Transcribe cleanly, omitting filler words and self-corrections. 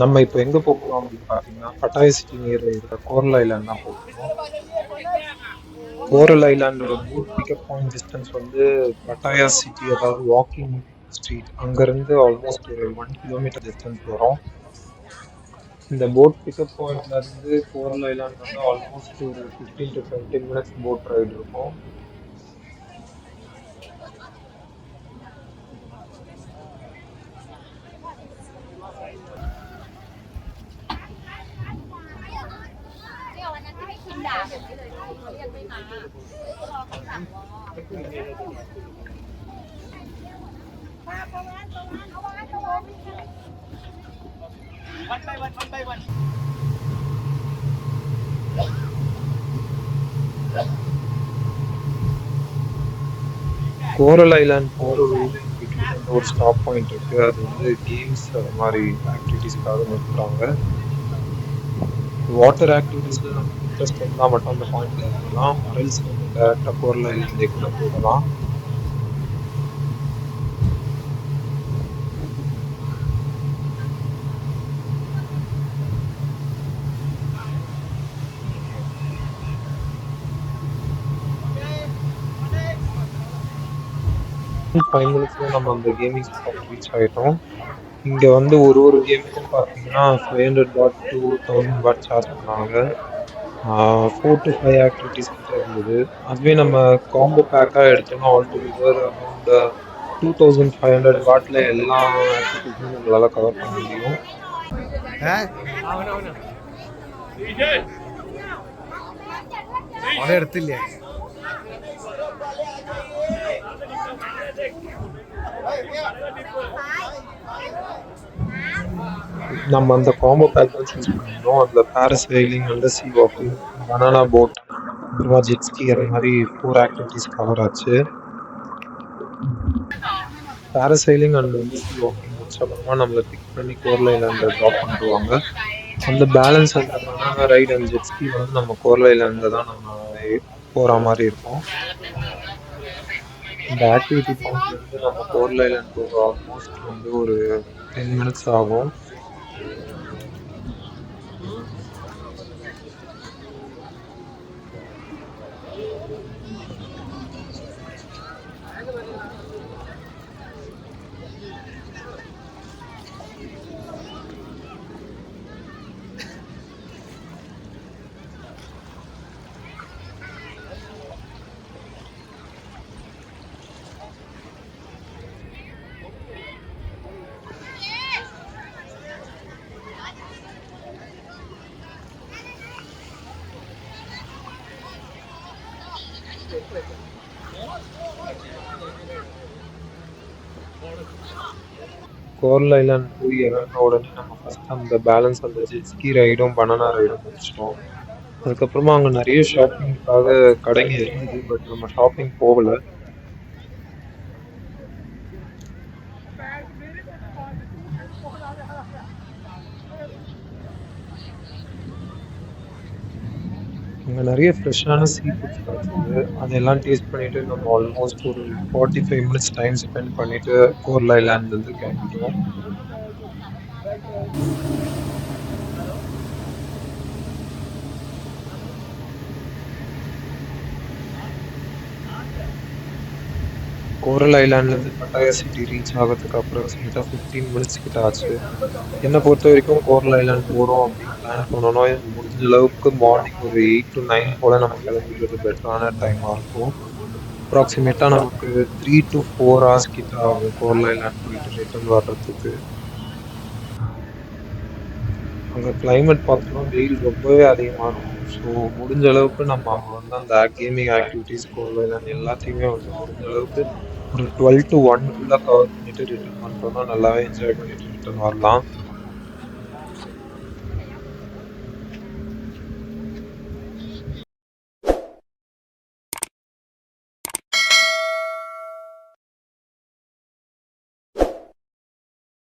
நம்ம இப்போ எங்க போகிறோம் அப்படின்னு பார்த்தீங்கன்னா, பட்டாயா சிட்டி நியர்ல இருக்கிற கோரல் ஐலாண்ட் தான் போகிறோம். கோரல் ஐலாண்டோட போட் பிக்கப் பாயிண்ட் டிஸ்டன்ஸ் வந்து பட்டாயா சிட்டி, அதாவது வாக்கிங் ஸ்ட்ரீட் அங்கேருந்து ஆல்மோஸ்ட் ஒரு 1 கிலோமீட்டர் டிஸ்டன்ஸ் வரும். இந்த போட் பிக்கப் பாயிண்ட்ல இருந்து கோரல் ஐலாண்ட் வந்து ஆல்மோஸ்ட் ஒரு 15 to 20 மினிட்ஸ் போட் ரைடு இருக்கும். கோரல் ஐலாண்ட் போகிற வழியில பிட்வீன் வந்து ஒரு ஸ்டாப் பாயிண்ட் இருக்கு. அது வந்து கேம்ஸ் அது மாதிரி ஆக்டிவிட்டீஸ்க்காக நிறுத்துறாங்க. வாட்டர் ஆக்டிவிட்டீஸ்ல நமக்கு இன்ட்ரெஸ்ட் இருந்தால் மட்டும் அந்த பாயிண்ட்ல இறங்கலாம். அரல்ஸ் நம்ம டேரக்டாக கோரல் ஐலாண்டே கூட போகலாம். ஃபைவ் மினிட்ஸ்ல நம்ம அந்த கேமிங் ஸ்பாட் ரீச் ஆயிட்டோம். இங்க வந்து ஒரு கேமுக்கும் பார்த்தீங்கன்னா 500 பாட் to 1000 பாட் சார்ஜ் பண்ணாங்க. 4 to 5 ஆக்டிவிட்டீஸ் கிட்ட இருந்தது. அதுவே நம்ம காம்போ பேக்கா எடுத்தோம்னா ஆல் டுகெதர் அரௌண்ட் 2500 பாட்ல எல்லா ஆக்டிவிட்டீஸும் நம்மளால கவர் பண்ண முடியும். എടുത്തില്ലേ நம்ம அந்த காம்போ பேக் தான் சூஸ் பண்ணியிருந்தோம். அதில் parasailing, under C walking, banana boat, அப்புறமா ஜெட் ஸ்கி அந்த மாதிரி 4 ஆக்டிவிட்டீஸ் கவர் ஆச்சு. Parasailing and under C walking முடிச்ச அப்புறமா நம்மளை பிக் பண்ணி கோரல் ஐலாண்டில் ட்ராப் பண்ணிடுவாங்க. அந்த பேலன்ஸ் அந்த பனானா ரைட் அண்ட் ஜெட் ஸ்கி வந்து நம்ம கோரல் ஐலாண்டில் தான் நம்ம போகிற மாதிரி இருக்கும். இந்த ஆக்டிவிட்டி பாயிண்ட்லேருந்து நம்ம கோரல் ஐலாண்ட் போக ஆல்மோஸ்ட் வந்து ஒரு 10 மினிட்ஸ் ஆகும். கோரல் ஐலாண்ட் போய் இறங்கின உடனே நம்ம ஃபர்ஸ்ட் அந்த பேலன்ஸ் அந்த ஜெட் ஸ்கி ரைடும் பனானா ரைடும் முடிச்சிட்டோம். அதுக்கப்புறமா அங்கே நிறைய ஷாப்பிங்காக கடைங்க இருந்தது. பட் நம்ம ஷாப்பிங் போகல. அங்கே நிறைய ஃப்ரெஷ்ஷான சீ ஃபுட்ஸ் கிடச்சிது. அதெல்லாம் டேஸ்ட் பண்ணிட்டு நம்ம ஆல்மோஸ்ட் ஒரு 45 மினிட்ஸ் டைம் ஸ்பெண்ட் பண்ணிட்டு கோரல் ஐலாண்ட்லேருந்து கிளம்பிட்டோம். கோரல் ஐலாண்ட்லேருந்து பட்டாயா சிட்டி ரீச் ஆகிறதுக்கு அப்ராக்சிமேட்டாக 15 மினிட்ஸ் கிட்ட ஆச்சு. என்னை பொறுத்த வரைக்கும் கோரல் ஐலாண்ட் போகிறோம் அப்படின்னு பிளான் பண்ணோன்னா முடிஞ்ச அளவுக்கு மார்னிங் ஒரு 8 to 9 போல் நம்ம கிளம்பிடுறது பெட்டரான டைமாக இருக்கும். அப்ராக்சிமேட்டாக நமக்கு 3 to 4 ஹவர்ஸ் கிட்ட ஆகும் கோரல் ஐலாண்ட் போயிட்டு ரிட்டர்ன் வர்றதுக்கு. அங்கே கிளைமேட் பார்த்தோம்னா வெயில் ரொம்பவே அதிகமாக இருக்கும். ஸோ முடிஞ்ச அளவுக்கு நம்ம அங்கே வந்து அந்த கேமிங் ஆக்டிவிட்டீஸ் கோரல் ஐலாண்ட் எல்லாத்தையுமே வந்து முடிஞ்ச அளவுக்கு ஒரு 12 to 1 கவர் பண்ணிட்டு ரிட்டர்ன் பண்ணிட்டோம்னா நல்லாவே என்ஜாய் பண்ணிட்டு ரிட்டர்ன் வரலாம்.